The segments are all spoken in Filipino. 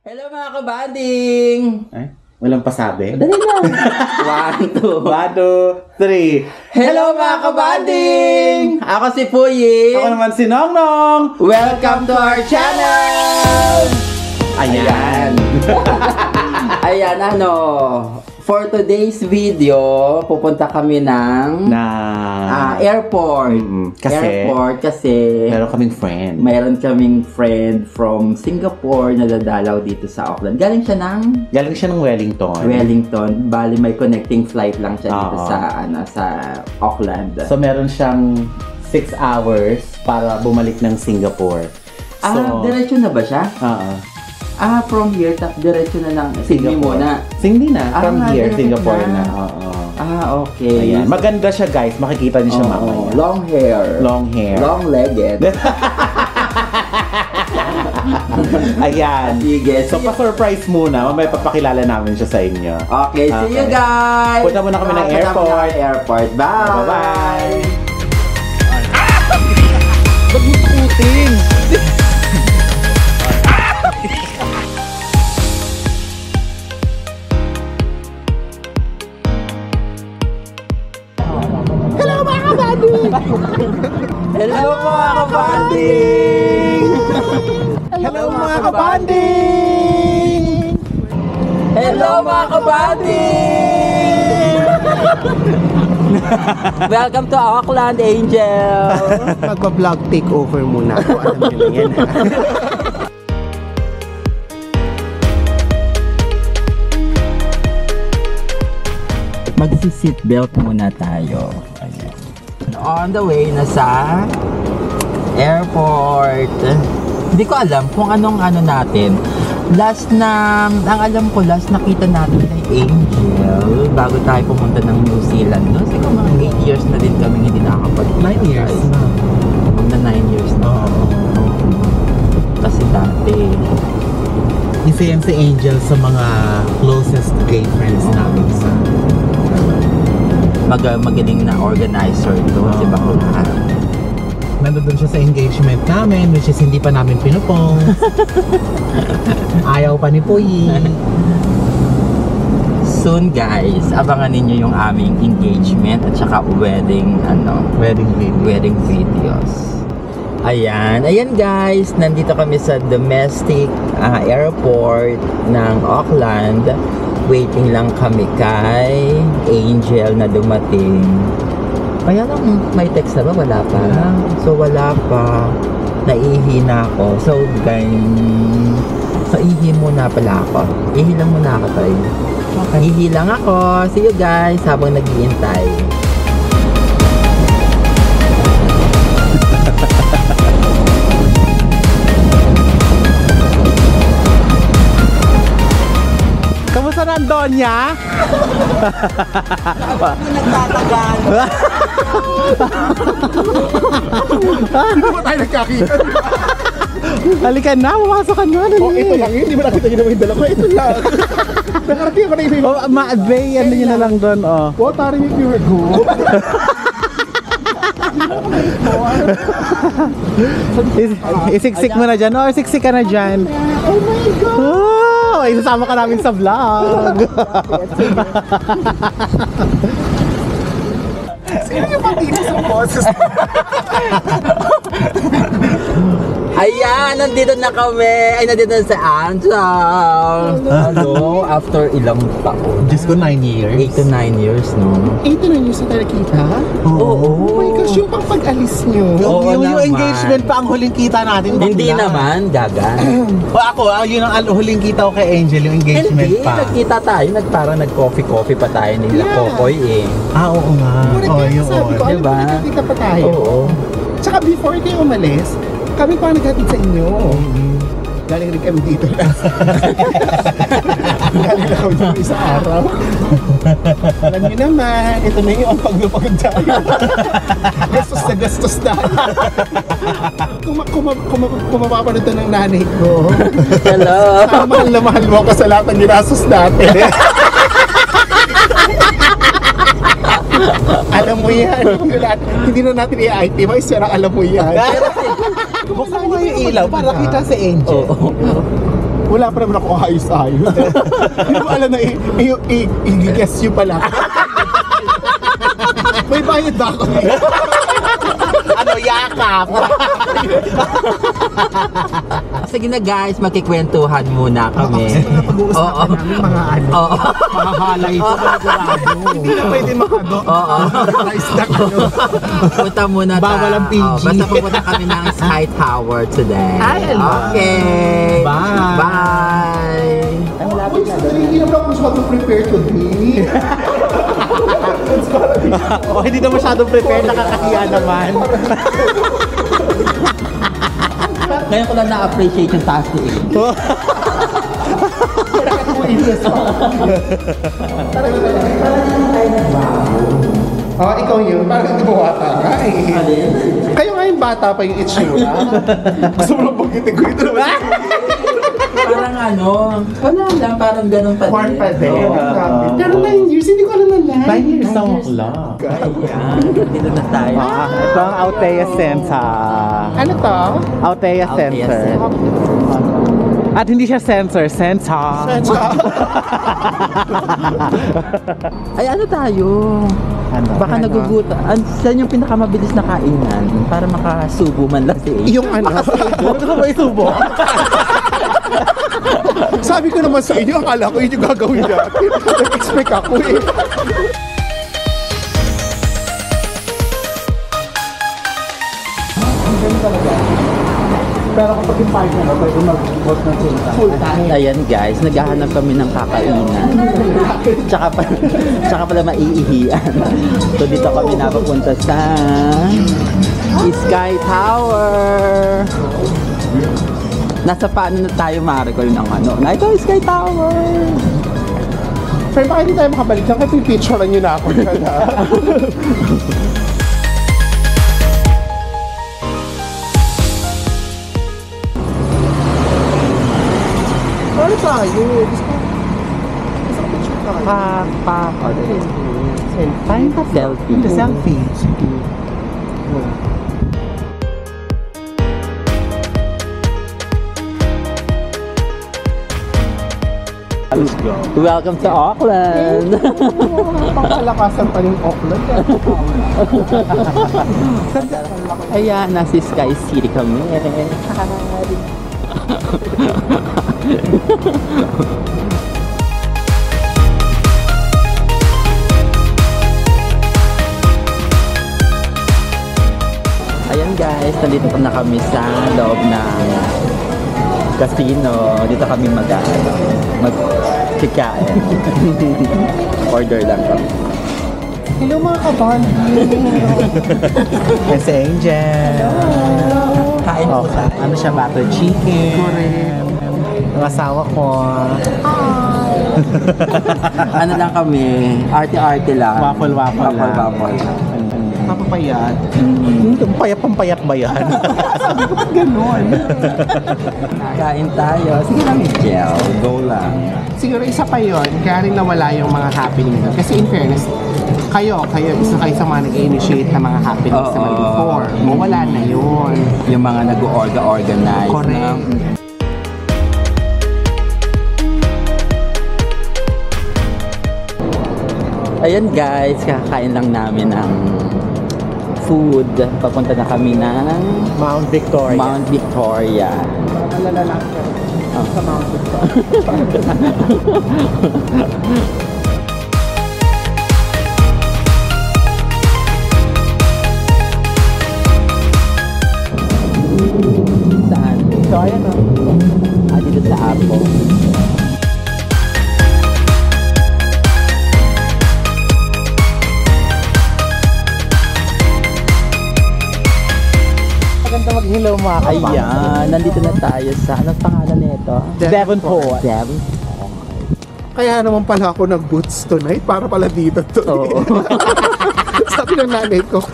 Hello mga kabanding! Ay, walang pasabi? Dali na! 1, 2, 1, 2, 3. Hello mga kabanding! Ako si Puyi! Ako naman si Nongnong! Welcome to our channel! Ayan! Ayan, for today's video, pupunta kami ng airport. Kasi Meron kaming friend from Singapore na dadalaw dito sa Auckland. Galing siya ng Wellington. Bali may connecting flight lang siya dito sa Auckland. So meron siyang 6 hours para bumalik ng Singapore. Diretso na ba siya? From here, diretso na lang. Sydney muna. Sydney na. From here, Singapore na. Okay. Ayan. Maganda siya, guys. Makikita niyo siya mamaya. Long hair. Long-legged. Ayan. Sige. So, pa-surprise muna. Mamaya papakilala namin siya sa inyo. Okay. See you guys! Punta muna kami ng airport. Bye! Bye-bye! Ba't mo tukutin? Hello mga kabanding! Hello mga kabanding! Hello mga kabanding! Welcome to Auckland, Angel! Magpa-vlog takeover muna ako. Alam niyo na yan. Magsi-seatbelt muna tayo. Ayan. On the way na sa airport. Hindi ko alam kung anong natin. Ang alam ko, last nakita natin ay Angel bago tayo pumunta ng New Zealand. No? Siguro mga 8 years na din kami hindi nakakapag-kita. 9 years na. Magna 9 years na. Kasi dati. Isa yan si Angel sa mga closest gay friends namin sa magaling na organizer to, si Bakulahan. Nandun siya sa engagement namin, which is hindi pa namin pinupost. Ayaw pa ni Puyi. Soon guys, abangan ninyo yung aming engagement at saka wedding videos. Ayan guys, nandito kami sa domestic airport ng Auckland. Waiting lang kami kay Angel na dumating. Kaya lang may text na ba? Wala pa. So wala pa. Naihi na ako. So ihi muna pala ako. Ihi lang muna ako tayo. Okay. Ihi lang ako. See you guys habang nag-iintay. Kamusta na ang Donya? Nagtatagal. Hindi ba tayo nagkakita? Halika na, pumasok ka na. Ito lang yun, hindi ba nakita nyo naman yung dala ko? Ito lang. Nakarating ako na yung Ma-bay, ano nyo na lang doon, tarin yung pure gold. Isiksik mo na dyan. Isiksik ka na dyan. Oh my God! Isasama ka namin sa vlog. Sino yung pag-inis sa boses? Ayan, nandito na kami. Nandito na si Angel. After ilang taon? Diyos ko, 9 years. 8 to 9 years, no? 8 to 9 years na tayo nakita? Oo. Oh my gosh, yung pag-alis nyo. Oo yung naman. engagement pa ang huling kita natin. Hindi naman, gaga. Yun ang huling kita ko kay Angel, yung engagement Hindi, pa. nagkita tayo. Parang nag-coffee-coffee pa tayo nila Kokoy eh. Oo nga. Sabi ko, Diba? nagkita pa tayo. Oo. Tsaka before kayo umalis, kami pa naghatid sa inyo. Galing rin kami dito. Galing na kami dito isang araw. Alam niyo naman, ito na yung pagpagod tayo. Gastos tayo. Kung mapapanood to ng nanay ko. Hello. Mahal na mahal mo ako sa lahat ng ginastos natin. Alam mo yan. Hindi na natin i-itemize, pero alam mo yan. Buksan mo yung ilaw para kita si Angel. Wala pa naman ako ayos-ayos. Hindi ko alam na i-guess you pala. May bayad ba ako? Ano, yakap? Sige na guys, magkikwentuhan muna kami. Pag-uusapan namin mga ano. Oo. Mga halay sa sigurado. Hindi na pwede makado. Oo. Punta muna tayo. Bawal ang PG. Basta pupunta kami ng Sky Tower today. Ay, hello. Okay. Bye. Bye. Hindi naman ako masyadong prepared today. Oh, hindi na masyadong prepared, nakakahiya naman. Ngayon ko lang na-appreciate yung taas ni Ian. Ah, ikaw yun. Parang hindi mo bata ka eh. Kayo nga yung bata pa yung itsura. Gusto mo lang banggitin ko ito naman. Parang ano, wala lang, parang ganun pa din. Corn pa din. Oo. Pero 9 years, hindi ko alam na 9 years. Isang clock. Ayan, dito na tayo. Ito ang Althea Center. Ano to? Althea Center. At hindi siya sensor, sensor. Ay, ano tayo? Ano? Baka naguguta. Saan yung pinakamabilis na kainan? Para makasubo man lang si Ian. Yung ano? Gusto mo isubo? Sabi ko naman sa inyo, akala ko yun yung gagawin natin. Nag-expect ako eh. Pero kapag yung partner mo, pwede mag-work ng full time. Ayan guys, naghahanap kami ng kakainan. Tsaka pala maiihian. So dito kami napapunta sa Sky Tower. Nasa paano na tayo, Maricol, ng ano? Na ito, Sky Tower. Pero baka hindi tayo makabalik lang, kaya pipicturean nyo na ako dyan ha. Ano tayo? Gusto ko picture tayo. Selfie. Selfie. Let's go. Welcome to Auckland. Pangkalakasan pa yung Auckland. Ayan, nasa Sky City kami. Ayan guys, nandito pa na kami sa loob ng casino. Dito kami mag-kikain. Order lang kami. Hello mga kaban. Yes, Angel. Kain po tayo. Ano siya, butter chicken. Correct. Ang asawa ko. Ano lang kami, arte-arte lang. Waffle lang. Waffle. Papapayat. Pampayat ba yan? Ganon. Kain tayo. Sige lang, Michelle. Go lang. Siguro isa pa yun, kaya rin nawala yung mga happening doon. Kasi in fairness, kayo, isa kayo sa mga nag-initiate ng mga happenings naman before. Mawala na yun. Yung mga nag-organize. Correct. Ayan guys, kakain lang namin ng food. Papunta na kami ng Mount Victoria. Mount Victoria. Malalala sa Mount Victoria. Saan? Victoria no? Dito sa Apo. Maganda mag-hello mga kabayan. Ayan, nandito na tayo sa, anong pangalan nito? Devonport. Kaya naman pala ako nag-boots tonight para pala dito to. Oo. Sabi ng nanay ko,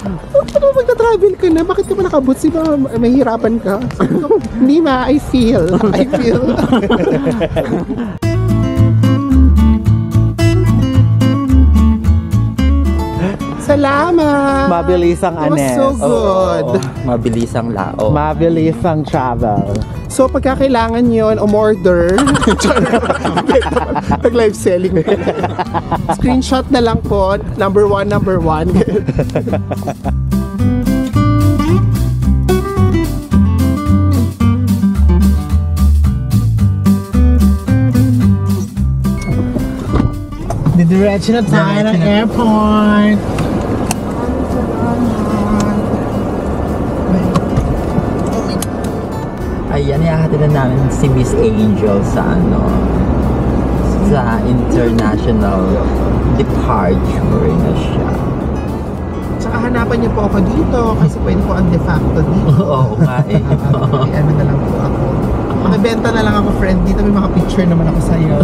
ano magta-travel ka na? Bakit ka ba naka-boots? Di ba mahirapan ka? Sabi ko, hindi ma, I feel. Salamat! Mabilis ang It was anes. so good. Mabilis ang lao. Mabilis ang travel. So pagka kailangan yun, umorder. Nag-live selling. Screenshot na lang po, number one. Didiretso na tayo ng airport. Ayan, ihahatid na namin si Miss Angel sa sa international departure na siya. Tsaka hanapan niyo po ako dito kasi pwede po ang de facto dito. Oo nga eh. May ano na lang po ako. Makibenta na lang ako, friend. Dito may mga picture naman ako sa'yo.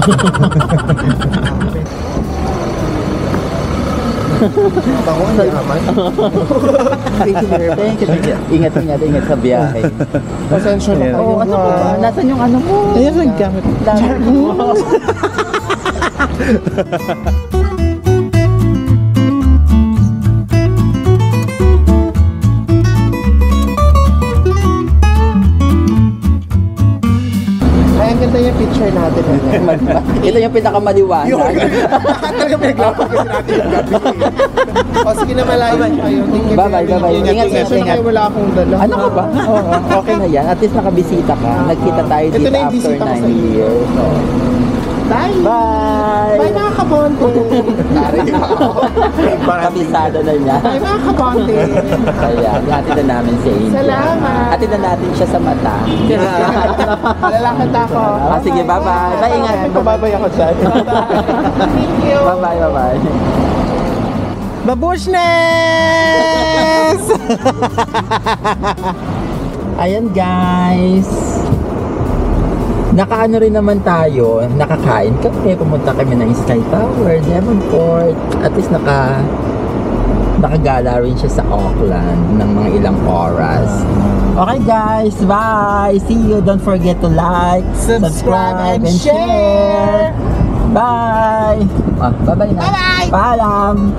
Ako ang yaman. Thank you. Ingat sa biyahe. Pasensya na kayo. Ano po ba? Nasaan yung ano mo? Ayan ang gamit. Ay, ang ganda yung picture natin. Ito yung pinakamaliwanag. Talaga pinaglapan kasi natin yung gabi. O sige na, malayo kayo. Bye-bye. Ingat. Wala akong dala. Ano ka ba? Oo, okay na yan. At least nakabisita ka. Nagkita tayo Ito dito na yung after bisita ko 9 sa iyo. years. So, Bye! bye! Bye mga kabonte! Kabisado na niya. Bye mga kabonte! Kaya, hatid na namin si Angel. Salamat! Hatid na natin siya sa mata. Lalakad ako. Sige, bye-bye. Bye, ingat. Pababay ako dyan. Thank you! Bye-bye. Babushnes! Ayan guys. Nakaano rin naman tayo, nakakain kami, pumunta kami ng Sky Tower, Devonport. At least nakagala rin siya sa Auckland ng mga ilang oras. Okay guys, bye! See you! Don't forget to like, Subscribe and share. Bye! Bye-bye na. Bye-bye! Paalam!